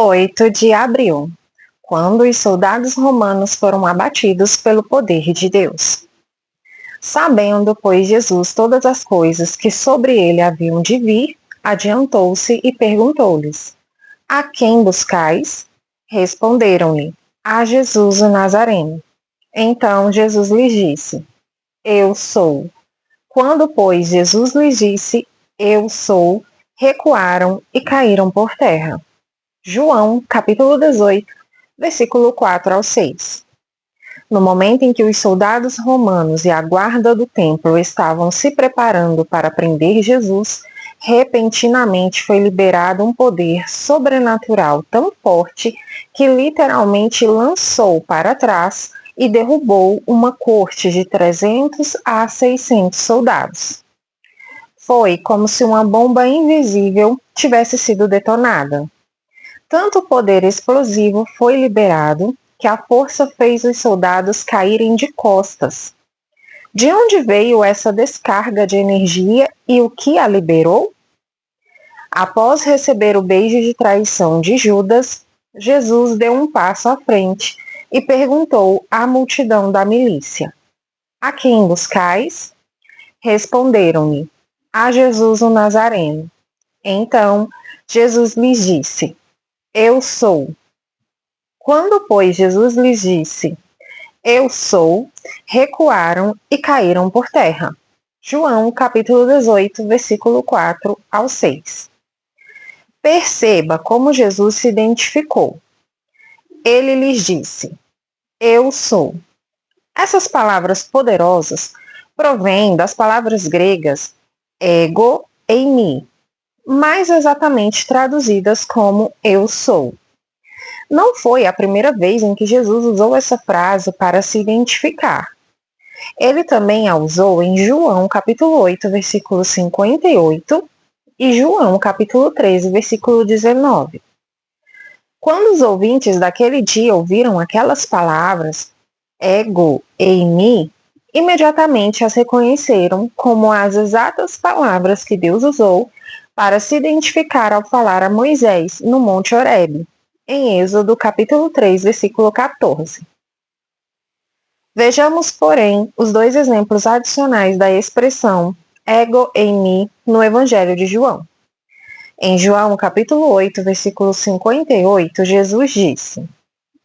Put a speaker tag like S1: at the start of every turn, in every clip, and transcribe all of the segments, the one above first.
S1: 8 de abril, quando os soldados romanos foram abatidos pelo poder de Deus. Sabendo, pois, Jesus todas as coisas que sobre ele haviam de vir, adiantou-se e perguntou-lhes: A quem buscais? Responderam-lhe: A Jesus o Nazareno. Então Jesus lhes disse: Eu sou. Quando, pois, Jesus lhes disse: Eu sou, recuaram e caíram por terra. João, capítulo 18, versículo 4 ao 6. No momento em que os soldados romanos e a guarda do templo estavam se preparando para prender Jesus, repentinamente foi liberado um poder sobrenatural tão forte que literalmente lançou para trás e derrubou uma corte de 300 a 600 soldados. Foi como se uma bomba invisível tivesse sido detonada. Tanto poder explosivo foi liberado que a força fez os soldados caírem de costas. De onde veio essa descarga de energia e o que a liberou? Após receber o beijo de traição de Judas, Jesus deu um passo à frente e perguntou à multidão da milícia: A quem buscais? Responderam-lhe: A Jesus o Nazareno. Então Jesus lhes disse: Eu sou. Quando, pois, Jesus lhes disse: Eu sou, recuaram e caíram por terra. João, capítulo 18, versículo 4 ao 6. Perceba como Jesus se identificou. Ele lhes disse: Eu sou. Essas palavras poderosas provêm das palavras gregas ego e eimi, mais exatamente traduzidas como eu sou. Não foi a primeira vez em que Jesus usou essa frase para se identificar. Ele também a usou em João capítulo 8, versículo 58 e João capítulo 13, versículo 19. Quando os ouvintes daquele dia ouviram aquelas palavras, ego e eimi, imediatamente as reconheceram como as exatas palavras que Deus usou para se identificar ao falar a Moisés no Monte Horebe, em Êxodo capítulo 3, versículo 14. Vejamos, porém, os dois exemplos adicionais da expressão ego eimi no Evangelho de João. Em João capítulo 8, versículo 58, Jesus disse: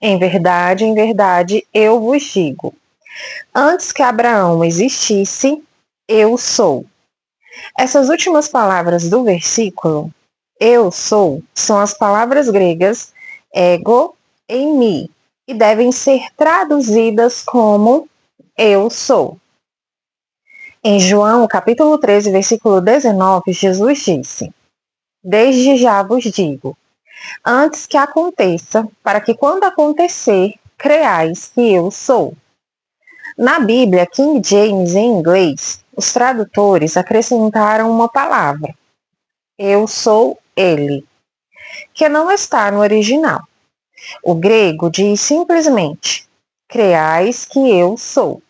S1: em verdade, eu vos digo, antes que Abraão existisse, eu sou. Essas últimas palavras do versículo, eu sou, são as palavras gregas ego e eimi, e devem ser traduzidas como eu sou. Em João, capítulo 13, versículo 19, Jesus disse: Desde já vos digo, antes que aconteça, para que quando acontecer, creais que eu sou. Na Bíblia King James em inglês, os tradutores acrescentaram uma palavra, eu sou ele, que não está no original. O grego diz simplesmente, creais que eu sou.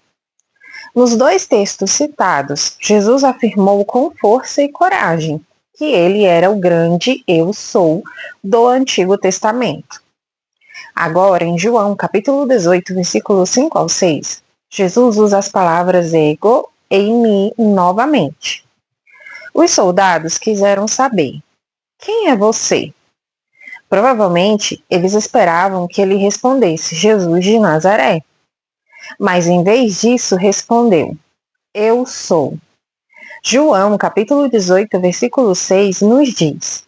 S1: Nos dois textos citados, Jesus afirmou com força e coragem que ele era o grande eu sou do Antigo Testamento. Agora, em João capítulo 18, versículos 5 ao 6, Jesus usa as palavras ego e eimi novamente. Os soldados quiseram saber, quem é você? Provavelmente, eles esperavam que ele respondesse Jesus de Nazaré. Mas, em vez disso, respondeu, eu sou. João, capítulo 18, versículo 6, nos diz,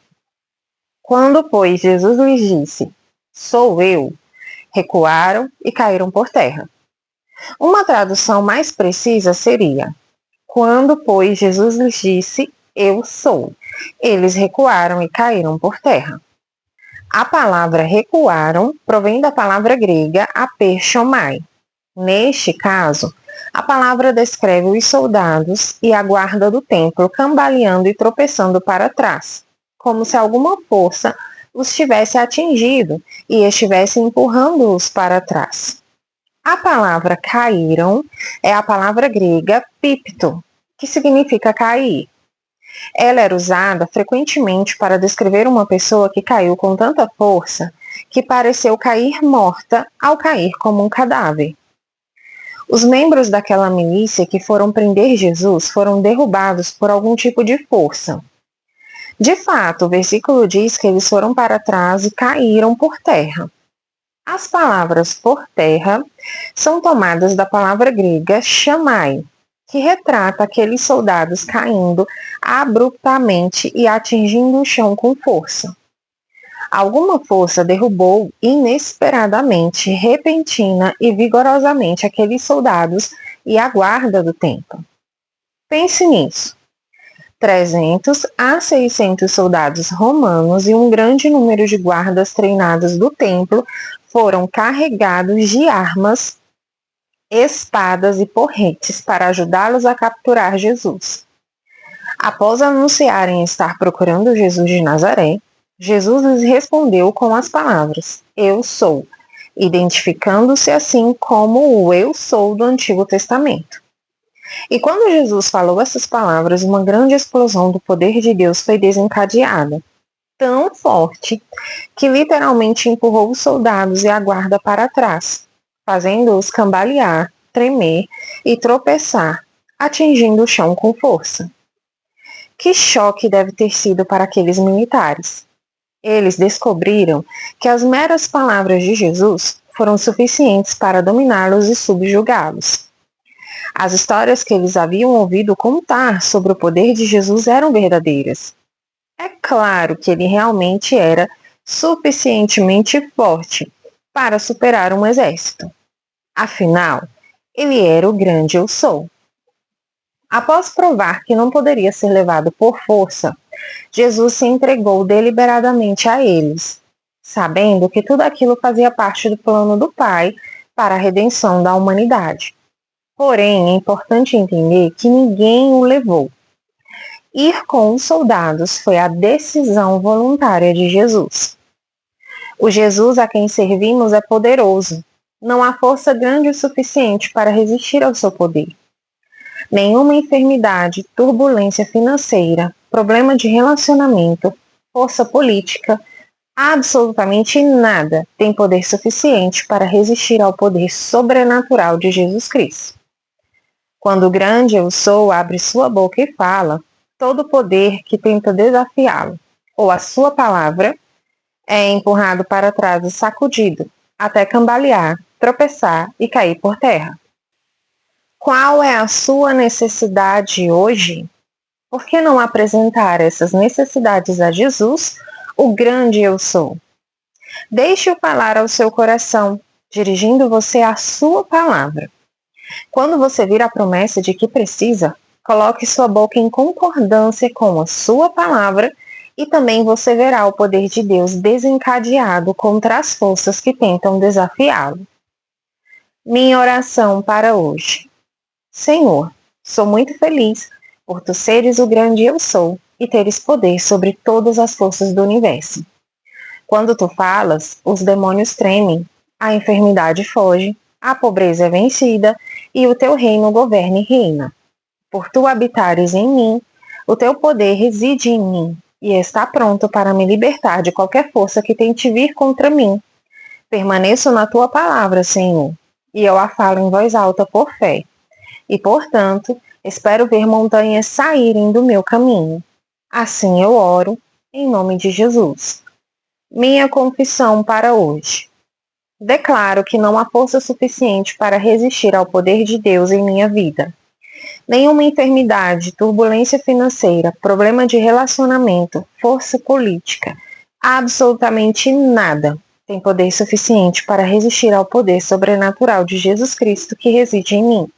S1: quando, pois, Jesus lhes disse, sou eu, recuaram e caíram por terra. Uma tradução mais precisa seria, quando, pois, Jesus lhes disse, eu sou, eles recuaram e caíram por terra. A palavra recuaram provém da palavra grega aperchomai. Neste caso, a palavra descreve os soldados e a guarda do templo cambaleando e tropeçando para trás, como se alguma força os tivesse atingido e estivesse empurrando-os para trás. A palavra caíram é a palavra grega pipto, que significa cair. Ela era usada frequentemente para descrever uma pessoa que caiu com tanta força que pareceu cair morta ao cair como um cadáver. Os membros daquela milícia que foram prender Jesus foram derrubados por algum tipo de força. De fato, o versículo diz que eles foram para trás e caíram por terra. As palavras por terra são tomadas da palavra grega chamai, que retrata aqueles soldados caindo abruptamente e atingindo o chão com força. Alguma força derrubou inesperadamente, repentina e vigorosamente aqueles soldados e a guarda do templo. Pense nisso. 300 a 600 soldados romanos e um grande número de guardas treinados do templo foram carregados de armas, espadas e porretes para ajudá-los a capturar Jesus. Após anunciarem estar procurando Jesus de Nazaré, Jesus lhes respondeu com as palavras, Eu sou, identificando-se assim como o Eu sou do Antigo Testamento. E quando Jesus falou essas palavras, uma grande explosão do poder de Deus foi desencadeada, tão forte que literalmente empurrou os soldados e a guarda para trás, fazendo-os cambalear, tremer e tropeçar, atingindo o chão com força. Que choque deve ter sido para aqueles militares! Eles descobriram que as meras palavras de Jesus foram suficientes para dominá-los e subjugá-los. As histórias que eles haviam ouvido contar sobre o poder de Jesus eram verdadeiras. É claro que ele realmente era suficientemente forte para superar um exército. Afinal, ele era o grande Eu Sou. Após provar que não poderia ser levado por força, Jesus se entregou deliberadamente a eles, sabendo que tudo aquilo fazia parte do plano do Pai para a redenção da humanidade. Porém, é importante entender que ninguém o levou. Ir com os soldados foi a decisão voluntária de Jesus. O Jesus a quem servimos é poderoso. Não há força grande o suficiente para resistir ao seu poder. Nenhuma enfermidade, turbulência financeira, problema de relacionamento, força política, absolutamente nada tem poder suficiente para resistir ao poder sobrenatural de Jesus Cristo. Quando o grande Eu Sou abre sua boca e fala, todo poder que tenta desafiá-lo, ou a sua palavra, é empurrado para trás e sacudido, até cambalear, tropeçar e cair por terra. Qual é a sua necessidade hoje? Por que não apresentar essas necessidades a Jesus, o grande Eu Sou? Deixe-o falar ao seu coração, dirigindo você à sua palavra. Quando você vir a promessa de que precisa, coloque sua boca em concordância com a sua palavra e também você verá o poder de Deus desencadeado contra as forças que tentam desafiá-lo. Minha oração para hoje. Senhor, sou muito feliz por tu seres o grande Eu Sou e teres poder sobre todas as forças do universo. Quando tu falas, os demônios tremem, a enfermidade foge, a pobreza é vencida e o teu reino governa e reina. Por tu habitares em mim, o teu poder reside em mim e está pronto para me libertar de qualquer força que tente vir contra mim. Permaneço na tua palavra, Senhor, e eu a falo em voz alta por fé. E, portanto, espero ver montanhas saírem do meu caminho. Assim eu oro, em nome de Jesus. Minha confissão para hoje. Declaro que não há força suficiente para resistir ao poder de Deus em minha vida. Nenhuma enfermidade, turbulência financeira, problema de relacionamento, força política, absolutamente nada tem poder suficiente para resistir ao poder sobrenatural de Jesus Cristo que reside em mim.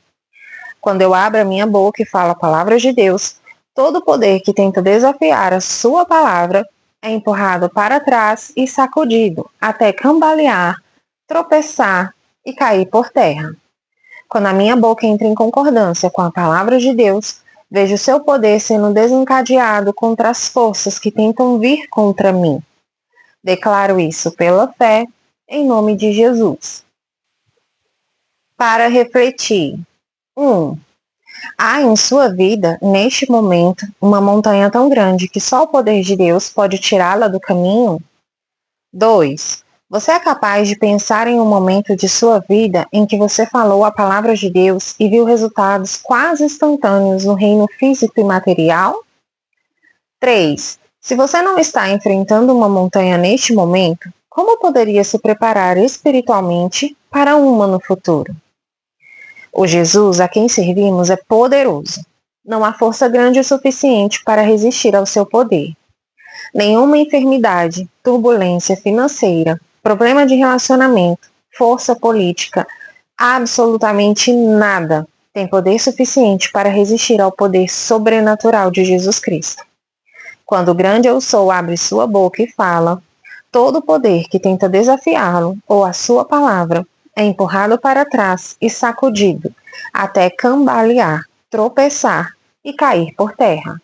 S1: Quando eu abro a minha boca e falo a palavra de Deus, todo o poder que tenta desafiar a sua palavra é empurrado para trás e sacudido, até cambalear, tropeçar e cair por terra. Quando a minha boca entra em concordância com a palavra de Deus, vejo seu poder sendo desencadeado contra as forças que tentam vir contra mim. Declaro isso pela fé, em nome de Jesus. Para refletir. 1. Há em sua vida, neste momento, uma montanha tão grande que só o poder de Deus pode tirá-la do caminho? 2. Você é capaz de pensar em um momento de sua vida em que você falou a palavra de Deus e viu resultados quase instantâneos no reino físico e material? 3. Se você não está enfrentando uma montanha neste momento, como poderia se preparar espiritualmente para uma no futuro? O Jesus a quem servimos é poderoso. Não há força grande o suficiente para resistir ao seu poder. Nenhuma enfermidade, turbulência financeira, problema de relacionamento, força política, absolutamente nada tem poder suficiente para resistir ao poder sobrenatural de Jesus Cristo. Quando o grande Eu Sou abre sua boca e fala, todo o poder que tenta desafiá-lo ou a sua palavra é empurrado para trás e sacudido até cambalear, tropeçar e cair por terra.